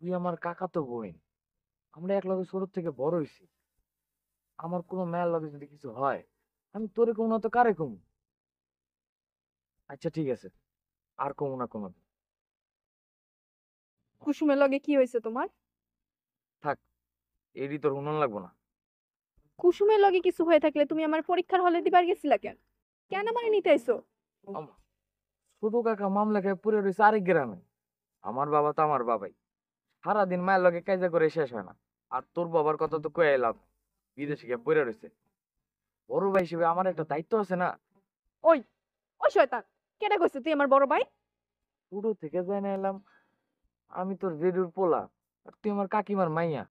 তুই আমার কাকাতো বোন। আমরা একলগে ছোট থেকে বড় হইছি। আমার কোনো মেয়ের লগে যদি কিছু হয়, আমি তোরে কমু না তো কারে কমু? আচ্ছা ঠিক আছে, আর কমু না কোনো। কুসুমের লগে কি হয়েছে তোমার? থাক, এডি তোর হুনন লাগবো না। কুসুমের লগে কিছু হয়ে থাকলে তুমি আমার পরীক্ষার হলে দিবার গেছিলা কেন? কেন আমারে নিতে আইছো? ছোট কাকা মামলা খেয়ে পড়ে রয়েছে আরেক গ্রামে। আমার বাবা তো আমার বাবাই, সারাদিন মায়ের লগে কাজা করে শেষ হয় না। আর তোর বাবার কথা তো কয়ে লাভ নেই, বিদেশে গিয়ে পড়ে রয়েছে। বড় ভাই হিসেবে আমার একটা দায়িত্ব আছে না? ওই ওই শয়তান, কেডা কইছে তুই আমার বড় ভাই? ছোট থেকে যাই না এলাম, আমি তোর জেডুর পোলা, আর তুই আমার কাকিমার মাইয়া।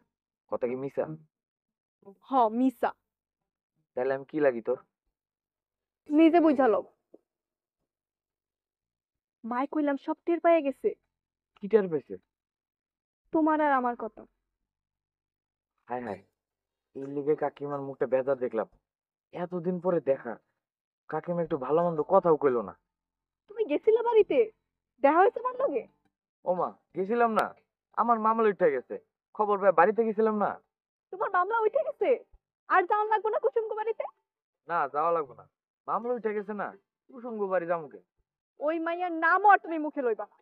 কথা কি মিছা? হ, মিসা। তাহলে আমি কি লাগি তোর? নিজে বুঝালো। মাই কইলাম সব টের পাইয়া গেছে। কিটার পেছে? তোমার আর আমার কথা। হায় হায়, এই লিগে কাকিমার মুখটা বেজার দেখলাম। এতদিন পরে দেখা, কাকিমা একটু ভালো মন্দ কথাও কইলো না। তুমি গেছিলে বাড়িতে? দেখা হয়েছে আমার লগে? ওমা, গেছিলাম না? আমার মামলা উঠে গেছে, খবর পেয়ে বাড়িতে গেছিলাম না। তোমার মামলা উঠে গেছে? আর যাওয়ান লাগবে না কুসুমকে বাড়িতে? না, যাওয়া লাগবে না। মামলা উঠে গেছে না, কুসুম বাড়ি যামুকে। ওই মাইয়ার নামও আর তুমি মুখে লইবা না।